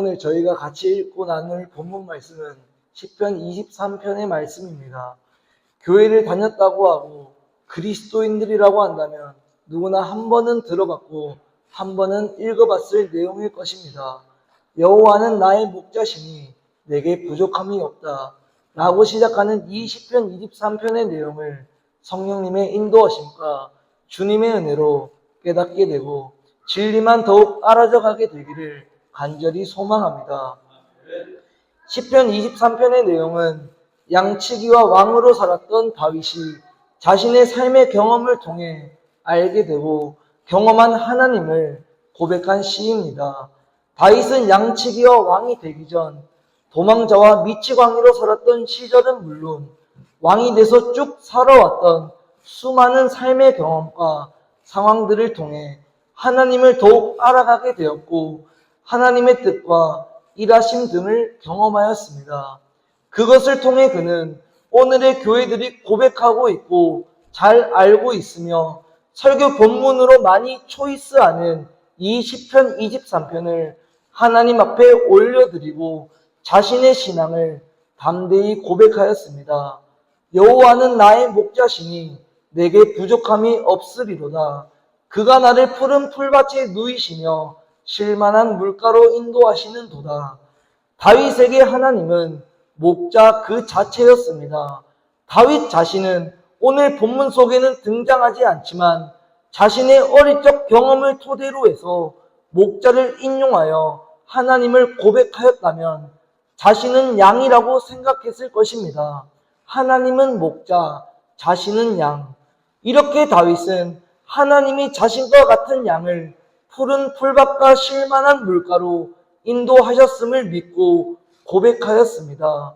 오늘 저희가 같이 읽고 나눌 본문 말씀은 시편 23편의 말씀입니다. 교회를 다녔다고 하고 그리스도인들이라고 한다면 누구나 한 번은 들어봤고 한 번은 읽어봤을 내용일 것입니다. 여호와는 나의 목자시니 내게 부족함이 없다 라고 시작하는 이 시편 23편의 내용을 성령님의 인도하심과 주님의 은혜로 깨닫게 되고 진리만 더욱 알아져가게 되기를 간절히 소망합니다. 시편 23편의 내용은 양치기와 왕으로 살았던 다윗이 자신의 삶의 경험을 통해 알게 되고 경험한 하나님을 고백한 시입니다. 다윗은 양치기와 왕이 되기 전 도망자와 미치광이로 살았던 시절은 물론 왕이 돼서 쭉 살아왔던 수많은 삶의 경험과 상황들을 통해 하나님을 더욱 알아가게 되었고 하나님의 뜻과 일하심 등을 경험하였습니다. 그것을 통해 그는 오늘의 교회들이 고백하고 있고 잘 알고 있으며 설교 본문으로 많이 초이스하는 이 시편 23편을 하나님 앞에 올려드리고 자신의 신앙을 담대히 고백하였습니다. 여호와는 나의 목자시니 내게 부족함이 없으리로다. 그가 나를 푸른 풀밭에 누이시며 쉴만한 물가로 인도하시는 도다. 다윗에게 하나님은 목자 그 자체였습니다. 다윗 자신은 오늘 본문 속에는 등장하지 않지만 자신의 어릴 적 경험을 토대로 해서 목자를 인용하여 하나님을 고백하였다면 자신은 양이라고 생각했을 것입니다. 하나님은 목자, 자신은 양. 이렇게 다윗은 하나님이 자신과 같은 양을 푸른 풀밭과 쉴만한 물가로 인도하셨음을 믿고 고백하였습니다.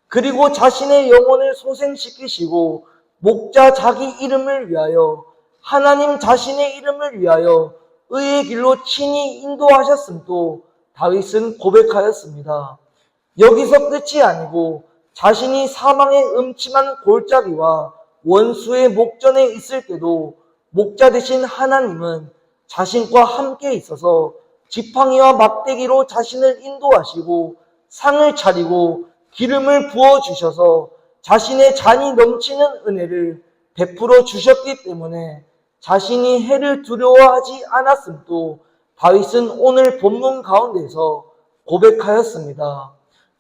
그리고 자신의 영혼을 소생시키시고 목자 자기 이름을 위하여 하나님 자신의 이름을 위하여 의의 길로 친히 인도하셨음도 다윗은 고백하였습니다. 여기서 끝이 아니고 자신이 사망의 음침한 골짜기와 원수의 목전에 있을 때도 목자 되신 하나님은 자신과 함께 있어서 지팡이와 막대기로 자신을 인도하시고 상을 차리고 기름을 부어주셔서 자신의 잔이 넘치는 은혜를 베풀어 주셨기 때문에 자신이 해를 두려워하지 않았음도 다윗은 오늘 본문 가운데서 고백하였습니다.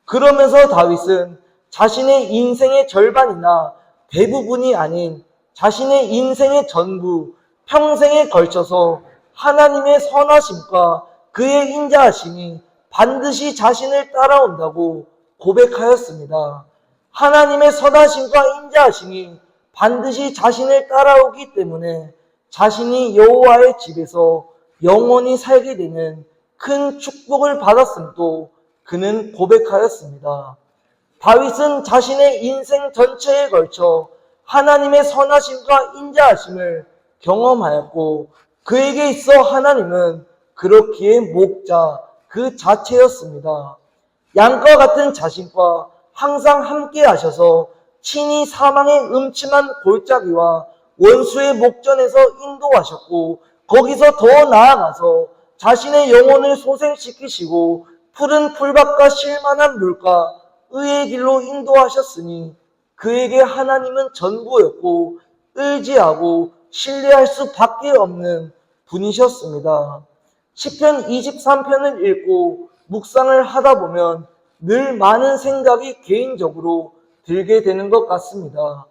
그러면서 다윗은 자신의 인생의 절반이나 대부분이 아닌 자신의 인생의 전부, 평생에 걸쳐서 하나님의 선하심과 그의 인자하심이 반드시 자신을 따라온다고 고백하였습니다. 하나님의 선하심과 인자하심이 반드시 자신을 따라오기 때문에 자신이 여호와의 집에서 영원히 살게 되는 큰 축복을 받았음도 그는 고백하였습니다. 다윗은 자신의 인생 전체에 걸쳐 하나님의 선하심과 인자하심을 경험하였고 그에게 있어 하나님은 그렇기에 목자 그 자체였습니다. 양과 같은 자신과 항상 함께 하셔서 친히 사망의 음침한 골짜기와 원수의 목전에서 인도하셨고 거기서 더 나아가서 자신의 영혼을 소생시키시고 푸른 풀밭과 쉴만한 물가 의의 길로 인도하셨으니 그에게 하나님은 전부였고 의지하고 신뢰할 수밖에 없는 분이셨습니다. 시편 23편을 읽고 묵상을 하다 보면 늘 많은 생각이 개인적으로 들게 되는 것 같습니다.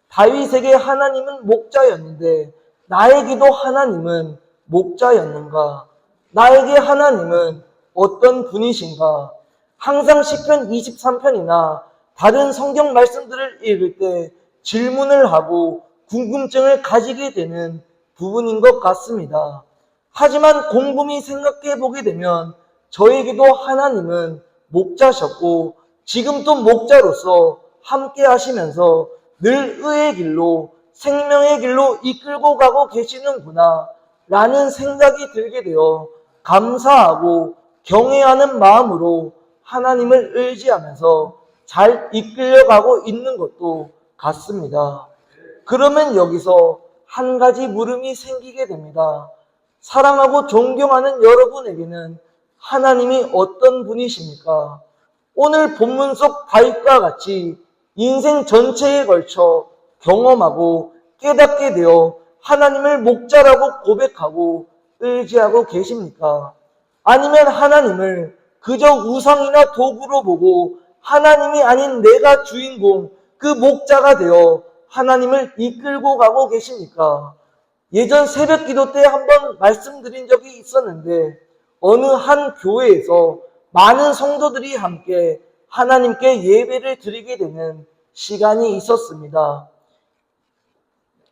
다윗에게 하나님은 목자였는데 나에게도 하나님은 목자였는가? 나에게 하나님은 어떤 분이신가? 항상 시편 23편이나 다른 성경 말씀들을 읽을 때 질문을 하고 궁금증을 가지게 되는 부분인 것 같습니다. 하지만 곰곰이 생각해 보게 되면 저에게도 하나님은 목자셨고 지금도 목자로서 함께 하시면서 늘 의의 길로 생명의 길로 이끌고 가고 계시는구나 라는 생각이 들게 되어 감사하고 경외하는 마음으로 하나님을 의지하면서 잘 이끌려가고 있는 것도 같습니다. 그러면 여기서 한 가지 물음이 생기게 됩니다. 사랑하고 존경하는 여러분에게는 하나님이 어떤 분이십니까? 오늘 본문 속 다윗과 같이 인생 전체에 걸쳐 경험하고 깨닫게 되어 하나님을 목자라고 고백하고 의지하고 계십니까? 아니면 하나님을 그저 우상이나 도구로 보고 하나님이 아닌 내가 주인공, 그 목자가 되어 하나님을 이끌고 가고 계십니까? 예전 새벽 기도 때 한번 말씀드린 적이 있었는데 어느 한 교회에서 많은 성도들이 함께 하나님께 예배를 드리게 되는 시간이 있었습니다.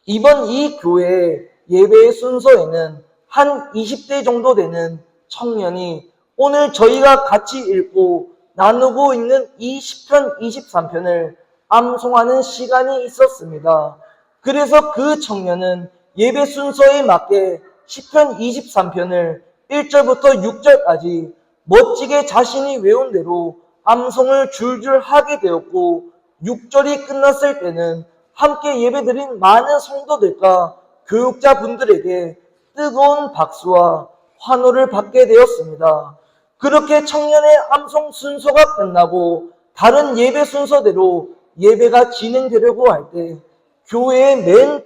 이번 이 교회 예배의 순서에는 한 20대 정도 되는 청년이 오늘 저희가 같이 읽고 나누고 있는 이 시편 23편을 암송하는 시간이 있었습니다. 그래서 그 청년은 예배 순서에 맞게 시편 23편을 1절부터 6절까지 멋지게 자신이 외운 대로 암송을 줄줄 하게 되었고 6절이 끝났을 때는 함께 예배드린 많은 성도들과 교육자분들에게 뜨거운 박수와 환호를 받게 되었습니다. 그렇게 청년의 암송 순서가 끝나고 다른 예배 순서대로 예배가 진행되려고 할 때 교회의 맨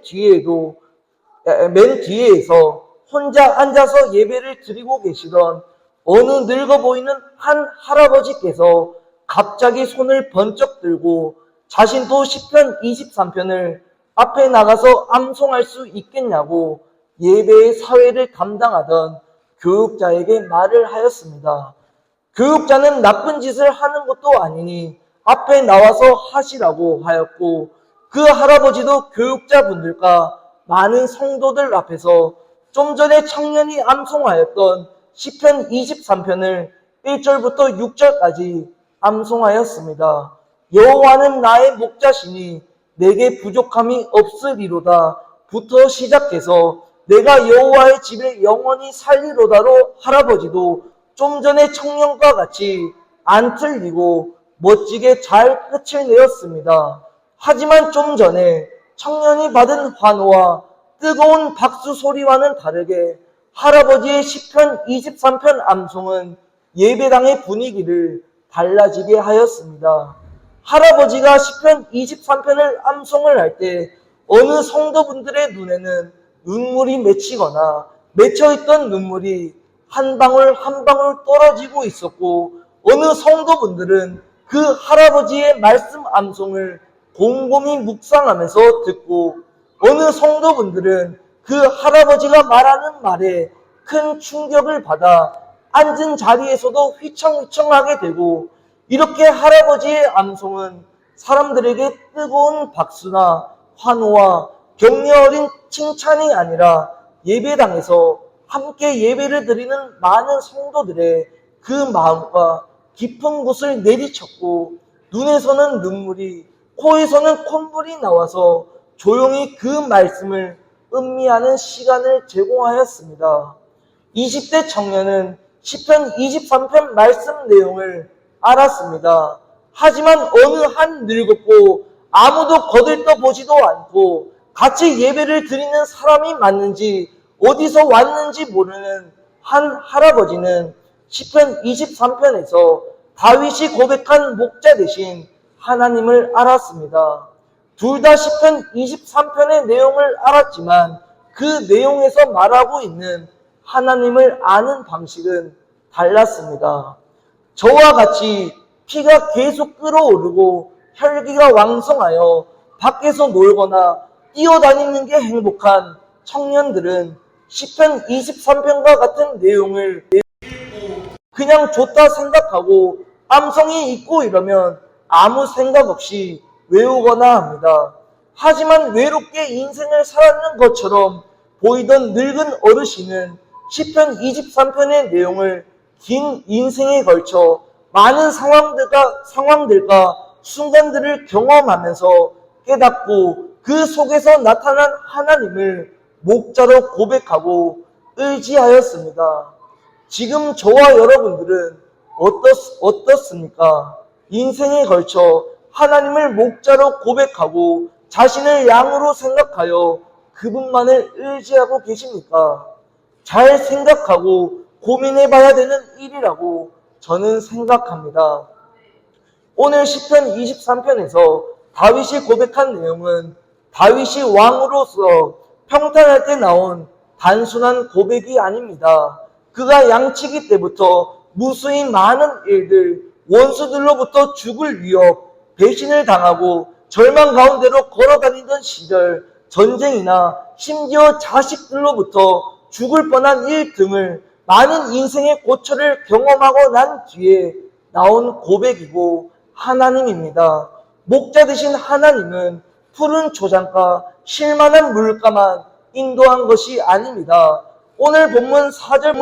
뒤에서 혼자 앉아서 예배를 드리고 계시던 어느 늙어 보이는 한 할아버지께서 갑자기 손을 번쩍 들고 자신도 시편 23편을 앞에 나가서 암송할 수 있겠냐고 예배의 사회를 담당하던 교육자에게 말을 하였습니다. 교육자는 나쁜 짓을 하는 것도 아니니 앞에 나와서 하시라고 하였고 그 할아버지도 교육자분들과 많은 성도들 앞에서 좀 전에 청년이 암송하였던 시편 23편을 1절부터 6절까지 암송하였습니다. 여호와는 나의 목자시니 내게 부족함이 없으리로다 부터 시작해서 내가 여호와의 집에 영원히 살리로다로 할아버지도 좀 전에 청년과 같이 안 틀리고 멋지게 잘 끝을 내었습니다. 하지만 좀 전에 청년이 받은 환호와 뜨거운 박수 소리와는 다르게 할아버지의 시편 23편 암송은 예배당의 분위기를 달라지게 하였습니다. 할아버지가 시편 23편을 암송을 할 때 어느 성도분들의 눈에는 눈물이 맺히거나 맺혀있던 눈물이 한 방울 한 방울 떨어지고 있었고 어느 성도분들은 그 할아버지의 말씀 암송을 곰곰이 묵상하면서 듣고 어느 성도분들은 그 할아버지가 말하는 말에 큰 충격을 받아 앉은 자리에서도 휘청휘청하게 되고 이렇게 할아버지의 암송은 사람들에게 뜨거운 박수나 환호와 격려 어린 칭찬이 아니라 예배당에서 함께 예배를 드리는 많은 성도들의 그 마음과 깊은 곳을 내리쳤고 눈에서는 눈물이 코에서는 콧물이 나와서 조용히 그 말씀을 음미하는 시간을 제공하였습니다. 20대 청년은 시편 23편 말씀 내용을 알았습니다. 하지만 어느 한 늙었고 아무도 거들떠보지도 않고 같이 예배를 드리는 사람이 맞는지 어디서 왔는지 모르는 한 할아버지는 시편 23편에서 다윗이 고백한 목자 대신 하나님을 알았습니다. 둘 다 시편 23편의 내용을 알았지만 그 내용에서 말하고 있는 하나님을 아는 방식은 달랐습니다. 저와 같이 피가 계속 끓어오르고 혈기가 왕성하여 밖에서 놀거나 뛰어다니는 게 행복한 청년들은 시편 23편과 같은 내용을 그냥 좋다 생각하고 암송이 있고 이러면 아무 생각 없이 외우거나 합니다. 하지만 외롭게 인생을 살았는 것처럼 보이던 늙은 어르신은 시편 23편의 내용을 긴 인생에 걸쳐 많은 상황들과 순간들을 경험하면서 깨닫고 그 속에서 나타난 하나님을 목자로 고백하고 의지하였습니다. 지금 저와 여러분들은 어떻습니까? 인생에 걸쳐 하나님을 목자로 고백하고 자신을 양으로 생각하여 그분만을 의지하고 계십니까? 잘 생각하고 고민해봐야 되는 일이라고 저는 생각합니다. 오늘 시편 23편에서 다윗이 고백한 내용은 다윗이 왕으로서 평탄할 때 나온 단순한 고백이 아닙니다. 그가 양치기 때부터 무수히 많은 일들, 원수들로부터 죽을 위협, 배신을 당하고 절망 가운데로 걸어다니던 시절, 전쟁이나 심지어 자식들로부터 죽을 뻔한 일 등을 많은 인생의 고초를 경험하고 난 뒤에 나온 고백이고 하나님입니다. 목자 되신 하나님은 푸른 초장가, 쉴만한 물가만 인도한 것이 아닙니다. 오늘 본문 4절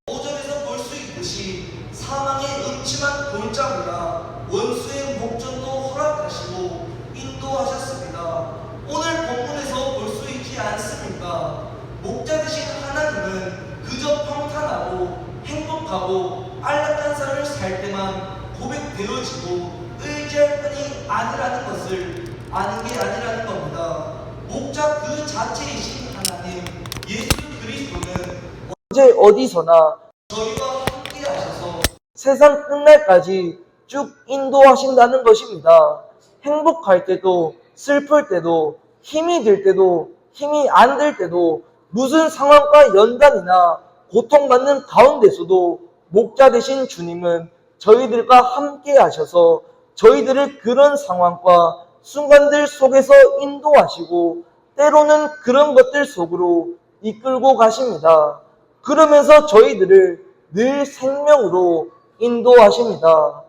5절에서 볼 수 있듯이 사망의 음침한 골짜기나 원수의 목전도 허락하시고 인도하셨습니다. 오늘 본문에서 볼 수 있지 않습니까? 목자 되신 하나님은 그저 평탄하고 행복하고 안락한 삶을 살 때만 고백되어지고 의지할 뿐이 아니라는 것을 아는 게 아니라는 겁니다. 목자 그 자체이신 하나님 예수 그리스도는 언제 어디서나 저희와 함께 하셔서 세상 끝날까지 쭉 인도하신다는 것입니다. 행복할 때도 슬플 때도 힘이 들 때도 힘이 안 들 때도 무슨 상황과 연단이나 고통받는 가운데서도 목자 되신 주님은 저희들과 함께 하셔서 저희들을 그런 상황과 순간들 속에서 인도하시고 때로는 그런 것들 속으로 이끌고 가십니다. 그러면서 저희들을 늘 생명으로 인도하십니다.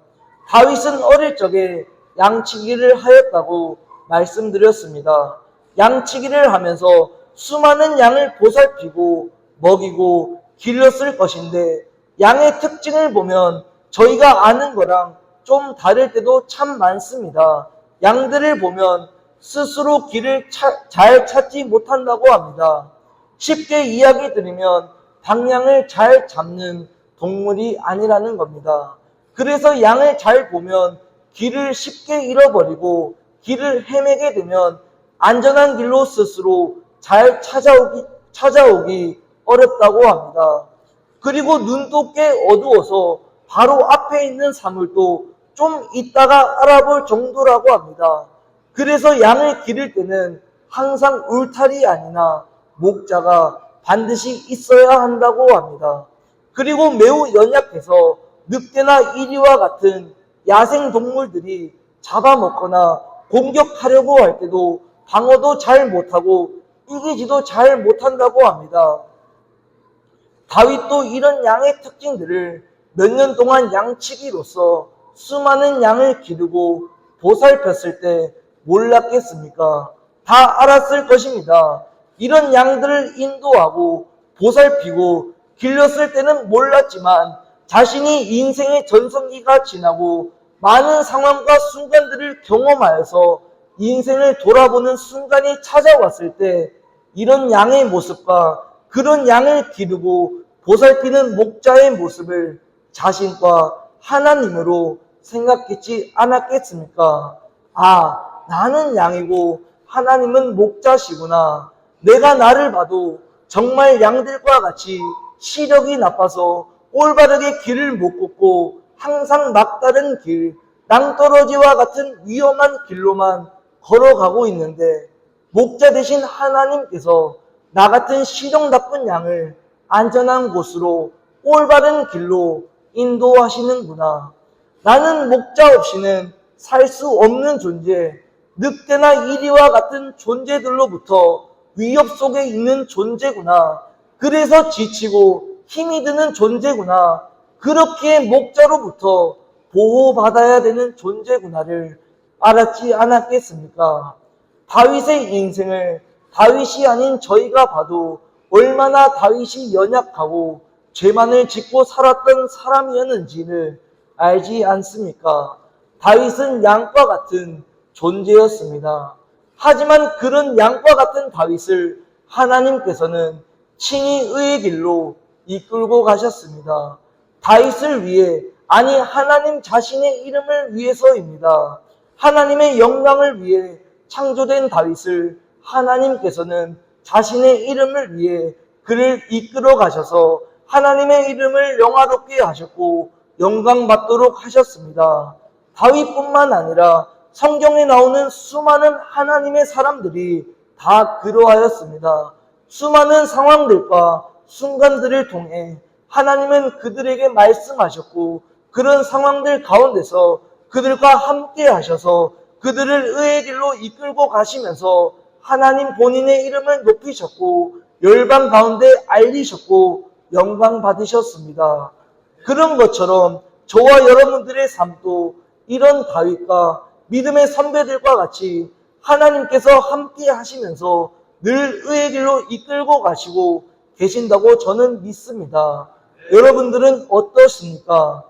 다윗은 어릴 적에 양치기를 하였다고 말씀드렸습니다. 양치기를 하면서 수많은 양을 보살피고 먹이고 길렀을 것인데 양의 특징을 보면 저희가 아는 거랑 좀 다를 때도 참 많습니다. 양들을 보면 스스로 길을 잘 찾지 못한다고 합니다. 쉽게 이야기 드리면 방향을 잘 잡는 동물이 아니라는 겁니다. 그래서 양을 잘 보면 길을 쉽게 잃어버리고 길을 헤매게 되면 안전한 길로 스스로 잘 찾아오기 어렵다고 합니다. 그리고 눈도 꽤 어두워서 바로 앞에 있는 사물도 좀 이따가 알아볼 정도라고 합니다. 그래서 양을 기를 때는 항상 울타리 아니나 목자가 반드시 있어야 한다고 합니다. 그리고 매우 연약해서 늑대나 이리와 같은 야생 동물들이 잡아먹거나 공격하려고 할 때도 방어도 잘 못하고 이기지도 잘 못한다고 합니다. 다윗도 이런 양의 특징들을 몇 년 동안 양치기로서 수많은 양을 기르고 보살폈을 때 몰랐겠습니까? 다 알았을 것입니다. 이런 양들을 인도하고 보살피고 길렀을 때는 몰랐지만 자신이 인생의 전성기가 지나고 많은 상황과 순간들을 경험하여서 인생을 돌아보는 순간이 찾아왔을 때 이런 양의 모습과 그런 양을 기르고 보살피는 목자의 모습을 자신과 하나님으로 생각했지 않았겠습니까? 아, 나는 양이고 하나님은 목자시구나. 내가 나를 봐도 정말 양들과 같이 시력이 나빠서 올바르게 길을 못 걷고 항상 막다른 길, 낭떠러지와 같은 위험한 길로만 걸어가고 있는데 목자 되신 하나님께서 나 같은 시력 나쁜 양을 안전한 곳으로 올바른 길로 인도하시는구나. 나는 목자 없이는 살 수 없는 존재, 늑대나 이리와 같은 존재들로부터 위협 속에 있는 존재구나. 그래서 지치고 힘이 드는 존재구나. 그렇기에 목자로부터 보호받아야 되는 존재구나를 알았지 않았겠습니까? 다윗의 인생을 다윗이 아닌 저희가 봐도 얼마나 다윗이 연약하고 죄만을 짓고 살았던 사람이었는지를 알지 않습니까? 다윗은 양과 같은 존재였습니다. 하지만 그런 양과 같은 다윗을 하나님께서는 친히 의의 길로 이끌고 가셨습니다. 다윗을 위해, 아니 하나님 자신의 이름을 위해서입니다. 하나님의 영광을 위해 창조된 다윗을 하나님께서는 자신의 이름을 위해 그를 이끌어 가셔서 하나님의 이름을 영화롭게 하셨고 영광 받도록 하셨습니다. 다윗뿐만 아니라 성경에 나오는 수많은 하나님의 사람들이 다 그러하였습니다. 수많은 상황들과 순간들을 통해 하나님은 그들에게 말씀하셨고 그런 상황들 가운데서 그들과 함께 하셔서 그들을 의의 길로 이끌고 가시면서 하나님 본인의 이름을 높이셨고 열방 가운데 알리셨고 영광 받으셨습니다. 그런 것처럼 저와 여러분들의 삶도 이런 다윗과 믿음의 선배들과 같이 하나님께서 함께 하시면서 늘 의의 길로 이끌고 가시고 계신다고 저는 믿습니다. 여러분들은 어떠십니까?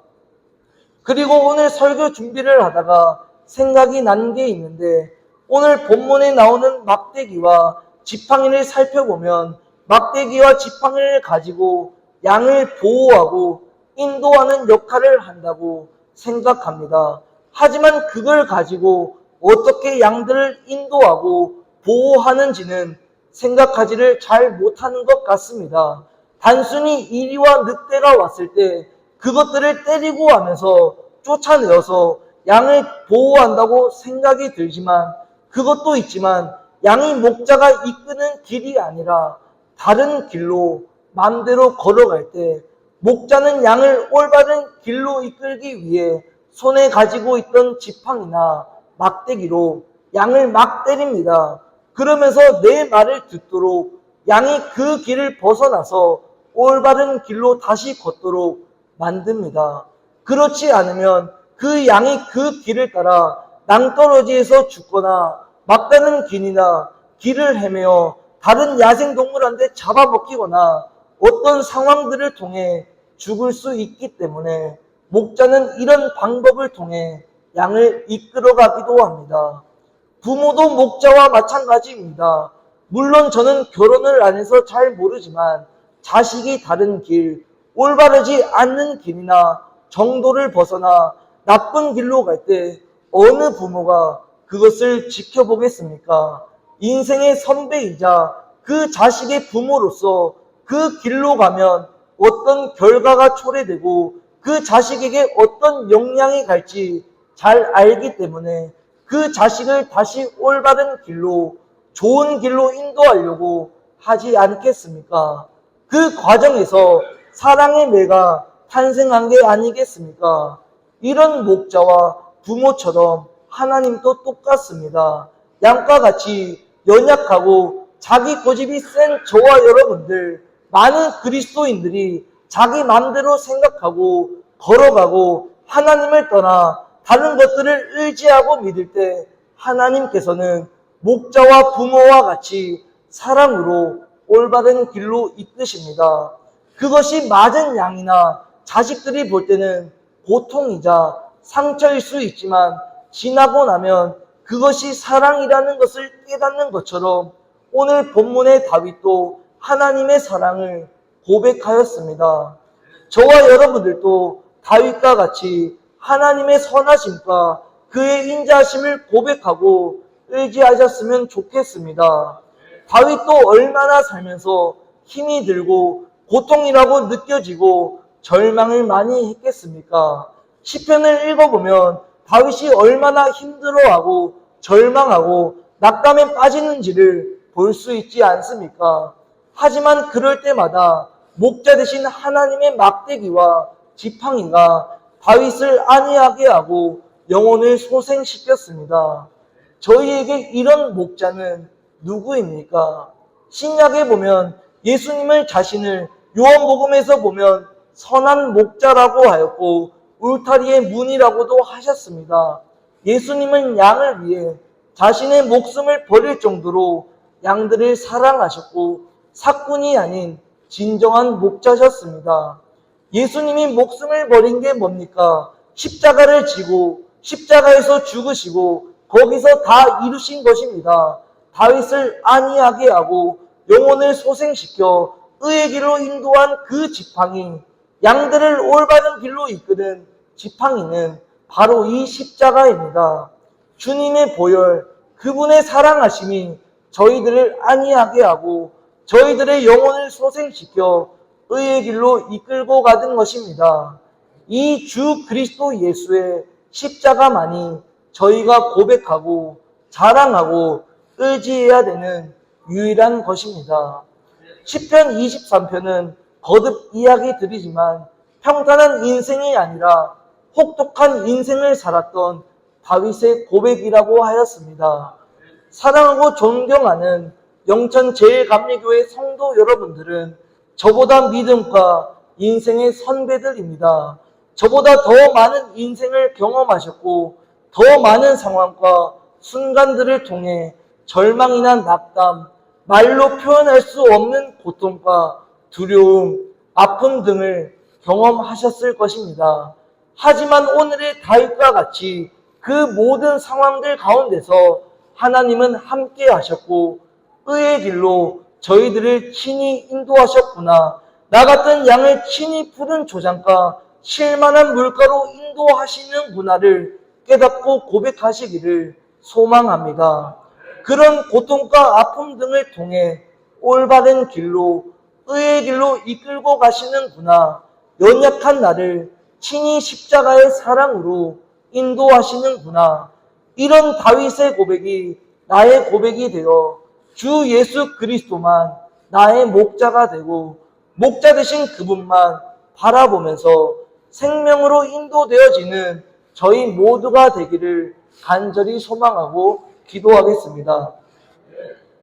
그리고 오늘 설교 준비를 하다가 생각이 난 게 있는데 오늘 본문에 나오는 막대기와 지팡이를 살펴보면 막대기와 지팡이를 가지고 양을 보호하고 인도하는 역할을 한다고 생각합니다. 하지만 그걸 가지고 어떻게 양들을 인도하고 보호하는지는 생각하지를 잘 못하는 것 같습니다. 단순히 이리와 늑대가 왔을 때 그것들을 때리고 하면서 쫓아내어서 양을 보호한다고 생각이 들지만 그것도 있지만 양이 목자가 이끄는 길이 아니라 다른 길로 마음대로 걸어갈 때 목자는 양을 올바른 길로 이끌기 위해 손에 가지고 있던 지팡이나 막대기로 양을 막 때립니다. 그러면서 내 말을 듣도록 양이 그 길을 벗어나서 올바른 길로 다시 걷도록 만듭니다. 그렇지 않으면 그 양이 그 길을 따라 낭떠러지에서 죽거나 막다른 길이나 길을 헤매어 다른 야생동물한테 잡아먹히거나 어떤 상황들을 통해 죽을 수 있기 때문에 목자는 이런 방법을 통해 양을 이끌어가기도 합니다. 부모도 목자와 마찬가지입니다. 물론 저는 결혼을 안 해서 잘 모르지만 자식이 다른 길, 올바르지 않는 길이나 정도를 벗어나 나쁜 길로 갈 때 어느 부모가 그것을 지켜보겠습니까? 인생의 선배이자 그 자식의 부모로서 그 길로 가면 어떤 결과가 초래되고 그 자식에게 어떤 영향이 갈지 잘 알기 때문에 그 자식을 다시 올바른 길로, 좋은 길로 인도하려고 하지 않겠습니까? 그 과정에서 사랑의 매가 탄생한 게 아니겠습니까? 이런 목자와 부모처럼 하나님도 똑같습니다. 양과 같이 연약하고 자기 고집이 센 저와 여러분들, 많은 그리스도인들이 자기 마음대로 생각하고 걸어가고 하나님을 떠나 다른 것들을 의지하고 믿을 때 하나님께서는 목자와 부모와 같이 사랑으로 올바른 길로 이끄십니다. 그것이 맞은 양이나 자식들이 볼 때는 고통이자 상처일 수 있지만 지나고 나면 그것이 사랑이라는 것을 깨닫는 것처럼 오늘 본문의 다윗도 하나님의 사랑을 고백하였습니다. 저와 여러분들도 다윗과 같이 하나님의 선하심과 그의 인자하심을 고백하고 의지하셨으면 좋겠습니다. 다윗도 얼마나 살면서 힘이 들고 고통이라고 느껴지고 절망을 많이 했겠습니까? 시편을 읽어보면 다윗이 얼마나 힘들어하고 절망하고 낙담에 빠지는지를 볼 수 있지 않습니까? 하지만 그럴 때마다 목자 되신 하나님의 막대기와 지팡이가 다윗을 안위하게 하고 영혼을 소생시켰습니다. 저희에게 이런 목자는 누구입니까? 신약에 보면 예수님을 자신을 요한복음에서 보면 선한 목자라고 하였고 울타리의 문이라고도 하셨습니다. 예수님은 양을 위해 자신의 목숨을 버릴 정도로 양들을 사랑하셨고 사꾼이 아닌 진정한 목자셨습니다. 예수님이 목숨을 버린 게 뭡니까? 십자가를 지고 십자가에서 죽으시고 거기서 다 이루신 것입니다. 다윗을 안위하게 하고 영혼을 소생시켜 의의 길로 인도한 그 지팡이, 양들을 올바른 길로 이끄는 지팡이는 바로 이 십자가입니다. 주님의 보혈, 그분의 사랑하심이 저희들을 안위하게 하고 저희들의 영혼을 소생시켜 의의 길로 이끌고 가는 것입니다. 이 주 그리스도 예수의 십자가만이 저희가 고백하고 자랑하고 의지해야 되는 유일한 것입니다. 시편 23편은 거듭 이야기 드리지만 평탄한 인생이 아니라 혹독한 인생을 살았던 다윗의 고백이라고 하였습니다. 사랑하고 존경하는 영천제일감리교회 성도 여러분들은 저보다 믿음과 인생의 선배들입니다. 저보다 더 많은 인생을 경험하셨고 더 많은 상황과 순간들을 통해 절망이나 낙담, 말로 표현할 수 없는 고통과 두려움, 아픔 등을 경험하셨을 것입니다. 하지만 오늘의 다윗과 같이 그 모든 상황들 가운데서 하나님은 함께 하셨고 의의 길로 저희들을 친히 인도하셨구나. 나 같은 양을 친히 푸른 조장과 쉴만한 물가로 인도하시는구나를 깨닫고 고백하시기를 소망합니다. 그런 고통과 아픔 등을 통해 올바른 길로 의의 길로 이끌고 가시는구나. 연약한 나를 친히 십자가의 사랑으로 인도하시는구나. 이런 다윗의 고백이 나의 고백이 되어 주 예수 그리스도만 나의 목자가 되고 목자 되신 그분만 바라보면서 생명으로 인도되어지는 저희 모두가 되기를 간절히 소망하고 기도하겠습니다.